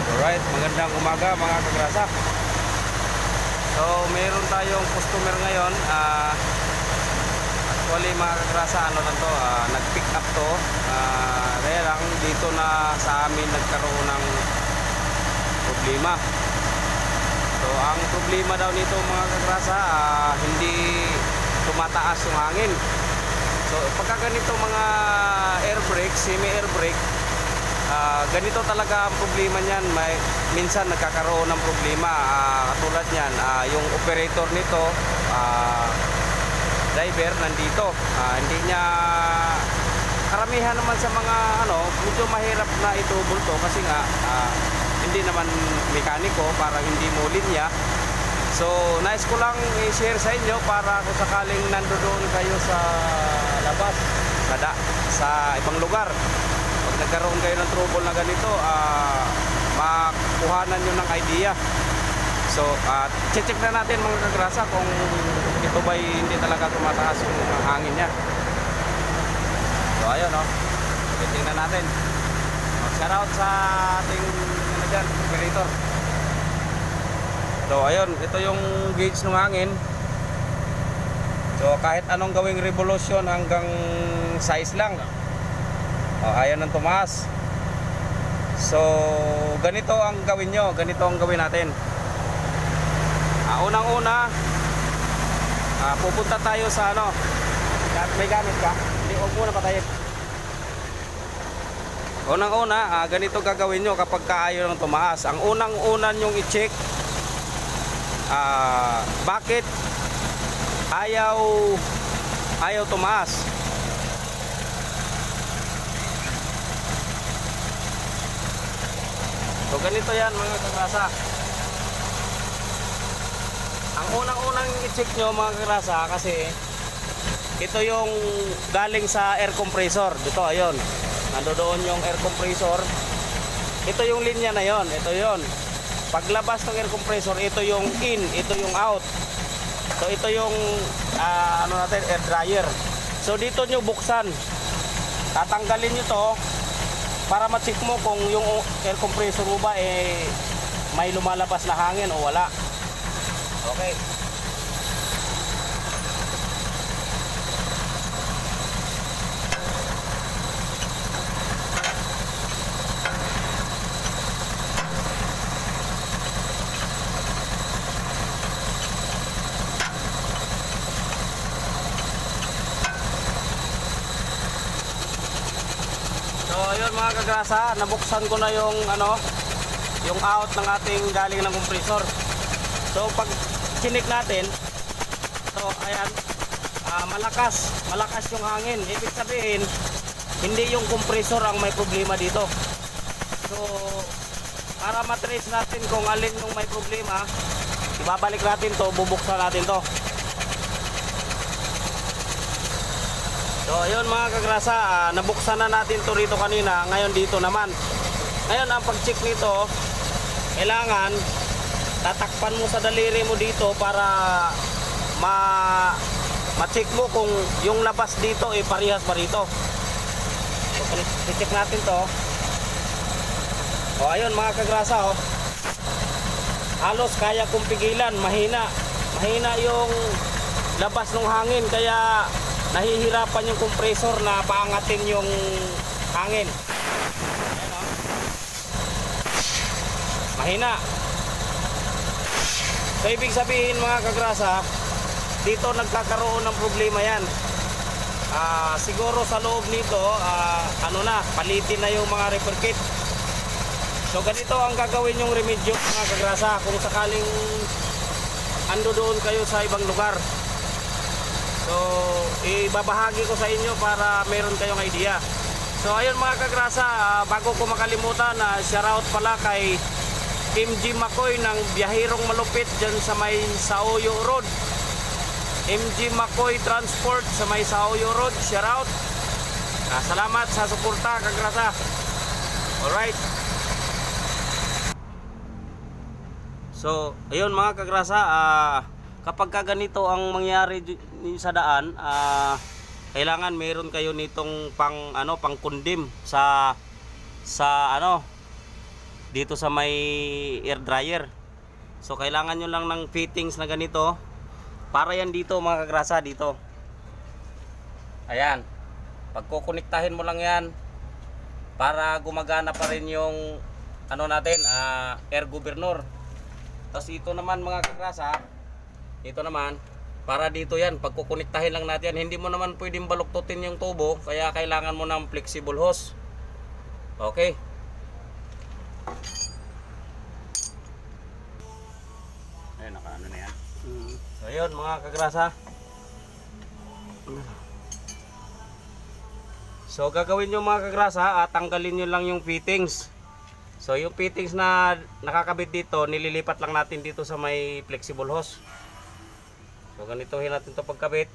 Alright, magandang umaga mga kagrasa. So mayroon tayong customer ngayon. Actually mga kagrasa, ano lang to, nag-pick up to. Kaya lang dito na sa amin nagkaroon ng problema. So ang problema daw nito mga kagrasa, hindi tumataas yung hangin. So pagka ganito mga air brake, semi air brake, ganito talaga ang problema niyan. Minsan nagkakaroon ng problema. Katulad niyan, yung operator nito, driver nandito, hindi niya, karamihan naman sa mga medyo mahirap na itubol to kasi nga hindi naman mekaniko, para hindi mo linya. So nais ko lang i-share sa inyo para kung sakaling nandoon kayo sa labas, sa ibang lugar, pag nagkaroon kayo ng trouble na ganito, makuhanan nyo ng idea. So check na natin mga kagrasa kung ito ba'y hindi talaga tumataas yung hangin niya. So ayun, tingnan natin. Shout out sa ating operator. So ayun, ito yung gauge ng hangin. So kahit anong gawing revolution hanggang size lang, ayaw nang tumaas. So ganito ang gawin nyo, ganito ang gawin natin. Unang-una, pupunta tayo sa may gamit ka? Hindi, huwag muna patayin. Unang-una, ganito gagawin nyo kapag ayaw nang tumaas. Ang unang-una nyong i-check, bakit ayaw tumaas. So ganito yan mga kagrasa. Ang unang-unang i-check nyo mga kagrasa, kasi ito yung galing sa air compressor. Dito, ayun, nandoon yung air compressor. Ito yung linya na yon, ito yon. Paglabas ng air compressor, ito yung in, ito yung out. So ito yung air dryer. So dito nyo buksan, tatanggalin nyo to para ma-check mo kung yung air compressor mo ba may lumalabas na hangin o wala. Okay. So ayun mga kagrasa, nabuksan ko na yung yung out ng ating galing ng compressor. So pag chinik natin, so ayan, malakas yung hangin. Ibig sabihin, hindi yung compressor ang may problema dito. So para matrace natin kung alin yung may problema, ibabalik natin to, bubuksan natin to. So ayun mga kagrasa, nabuksan na natin to rito kanina. Ngayon dito naman. Ngayon ang pag-check nito, kailangan tatakpan mo sa daliri mo dito para ma-check mo kung yung labas dito parehas pa rito. So i-check natin to. O ayun mga kagrasa, halos kaya kong pigilan, mahina yung labas ng hangin, kaya nahihirapan yung compressor na paangatin yung hangin. Mahina. So ibig sabihin mga kagrasa, dito nagkakaroon ng problema yan. Siguro sa loob nito, palitin na yung mga repair kit. So ganito ang gagawin yung remedyo mga kagrasa kung sakaling ando doon kayo sa ibang lugar. So ibabahagi ko sa inyo para meron kayong idea. So ayun mga kagrasa, bago ko makalimutan, shoutout pala kay MG Makoy ng Biyahirong Malupit dyan sa may Saoyo Road. MG Makoy Transport sa may Saoyo Road, shoutout. Salamat sa suporta kagrasa. Alright. So ayun mga kagrasa, kapag ganito ang mangyari sa daan, kailangan meron kayo nitong pang kundim sa dito sa may air dryer. So kailangan nyo lang ng fittings na ganito para yan dito mga kagrasa, dito. Ayan, pagkukonektahin mo lang yan para gumagana pa rin yung natin, air governor. Tapos ito naman mga kagrasa, ito naman para dito yan, pagkukonektahin lang natin yan. Hindi mo naman pwedeng baluktutin yung tubo, kaya kailangan mo ng flexible hose. Okay. Ayun, nakaano na yan. So ayun mga kagrasa. So gagawin nyo mga kagrasa, tanggalin nyo lang yung fittings. So yung fittings na nakakabit dito, nililipat lang natin dito sa may flexible hose. So ganitohin natin ito pagkabit.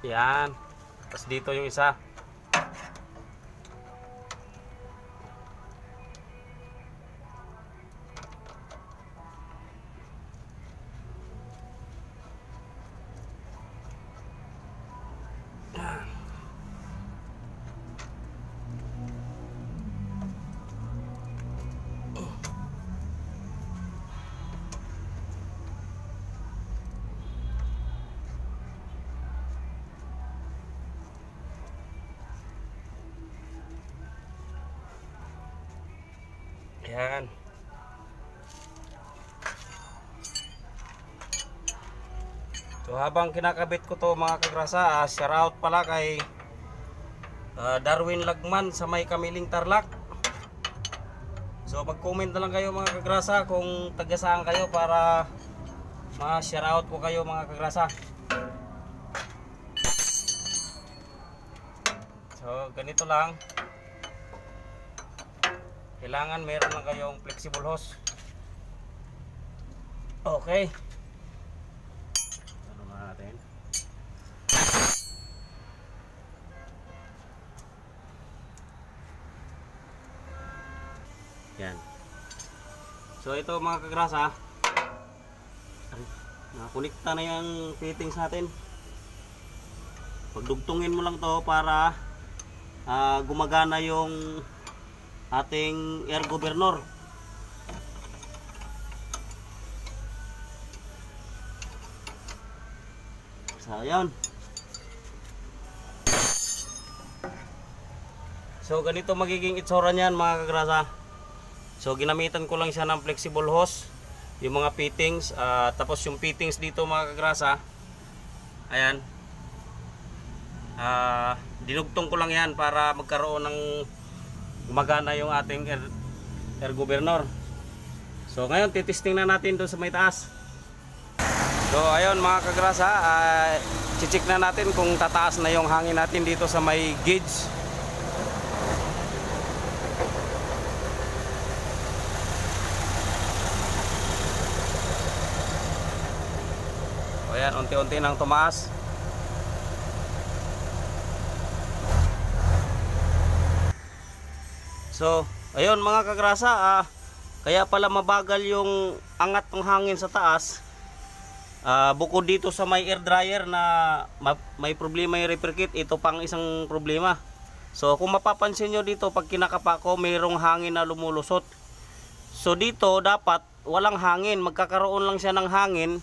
Yan. Tapos dito yung isa. Yan. So habang kinakabit ko to mga kagrasa, shout out pala kay Darwin Lagman sa may Kamiling Tarlac. So mag-comment na lang kayo mga kagrasa kung taga saan kayo para ma-shout out ko kayo mga kagrasa. So ganito lang. Kailangan meron lang kayong flexible hose. Okay. Ano natin? Yan. So ito mga kagrasa, nakakonekta na yung fittings natin. Pagdugtungin mo lang to para gumagana yung ating air governor. So ayan. So ganito magiging itsura niyan mga kagrasa. So ginamitan ko lang siya ng flexible hose, yung mga fittings, tapos yung fittings dito mga kagrasa, ayan, dinugtong ko lang yan para magkaroon ng gumagana yung ating air governor. So ngayon titesting na natin doon sa may taas. So ayun mga kagrasa, check na natin kung tataas na yung hangin natin dito sa may gauge. So ayan, unti-unti nang tumaas. So, ayun mga kagrasa, kaya pala mabagal yung angat ng hangin sa taas. Bukod dito sa may air dryer na may problema yung repair kit, ito pang isang problema. So, kung mapapansin nyo dito, pag kinakapa ko, mayroong hangin na lumulusot. So, dito dapat walang hangin. Magkakaroon lang siya ng hangin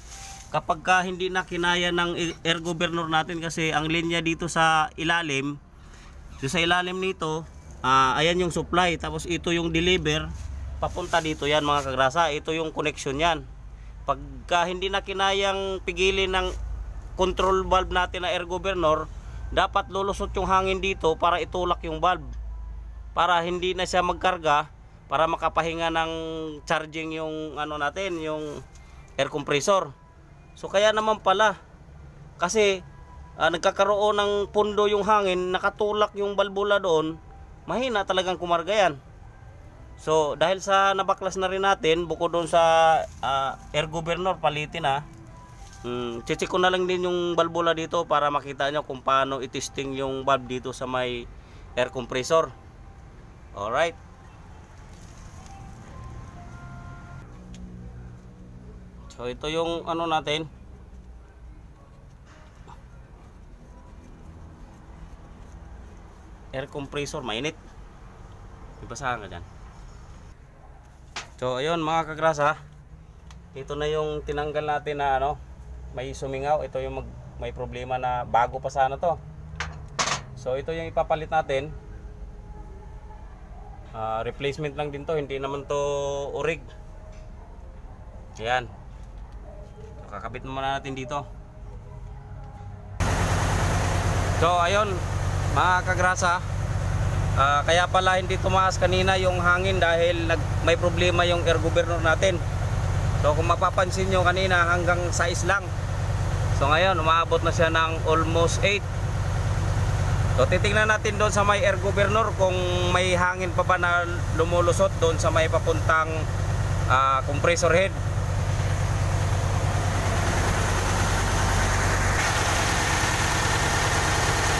kapag hindi na kinaya ng air governor natin, kasi ang linya dito sa ilalim, nito, ayan yung supply, tapos ito yung deliver papunta dito. Yan mga kagrasa, ito yung connection yan. Pagka hindi na kinayang pigilin ng control valve natin na air governor, dapat lulusot yung hangin dito para itulak yung valve, para hindi na siya magkarga, para makapahinga ng charging yung natin, yung air compressor. So kaya naman pala, kasi nagkakaroon ng pundo yung hangin, nakatulak yung balbula doon, mahina talagang kumarga yan. So dahil sa nabaklas na rin natin, bukod doon sa air governor palitin check ko na lang din yung balbula dito para makita nyo kung paano i-testing yung valve dito sa may air compressor. Alright. So ito yung natin. air compressor, mainit. Ibasahan ka dyan. So ayun mga kagrasa, ito na yung tinanggal natin na ano, may sumingaw. Ito yung may problema na bago pa sana to. So ito yung ipapalit natin. Replacement lang din to, hindi naman to orig. Ayan, kakabit muna natin dito. So ayun mga kagrasa, kaya pala hindi tumaas kanina yung hangin dahil may problema yung air governor natin. So kung mapapansin nyo kanina hanggang 6 lang. So ngayon umaabot na siya ng almost 8. So titingnan natin doon sa may air governor kung may hangin pa ba na lumulusot doon sa may papuntang compressor head.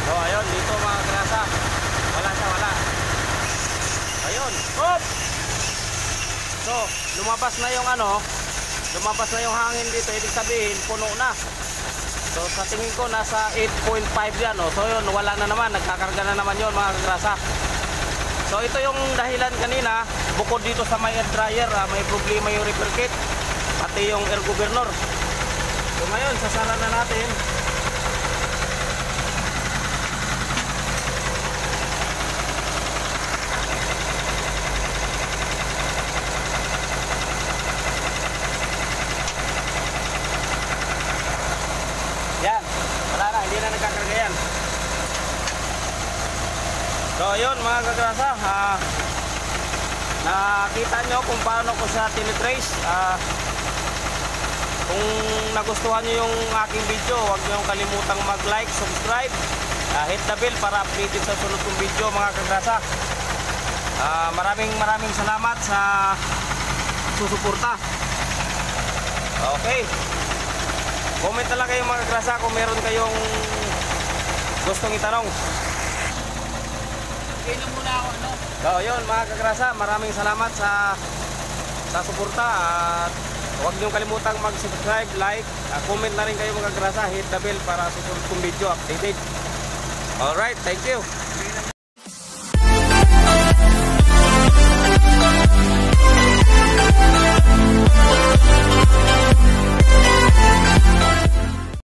So ayun, dito mga grasa, wala siya, wala. Ayun, hop! So lumabas na yung ano, lumabas na yung hangin dito, ibig sabihin puno na. So sa tingin ko nasa 8.5 yan, oh. So yun, wala na naman, nagkakarga na naman yun mga kagrasa. So ito yung dahilan kanina, bukod dito sa may air dryer, may problema yung repair kit, pati yung air governor. So ngayon, sasara na natin. Yan, wala na, hindi na nagkakarga yan. So yun mga kagrasa, nakita nyo kung paano ko siya tinitrace. Kung nagustuhan nyo yung aking video, huwag nyo kalimutang mag-like, subscribe, hit the bell para updated sa sunod kong video mga kagrasa. Maraming salamat sa susuporta. Okay, comment na lang kayo mga kagrasa kung meron kayong gustong itanong. Okay na muna ako, ano? So yun mga kagrasa, maraming salamat sa suporta. At huwag niyong kalimutang mag-subscribe, like, comment na rin kayo mga kagrasa, hit the bell para sa susunod kong video updated. Alright, thank you.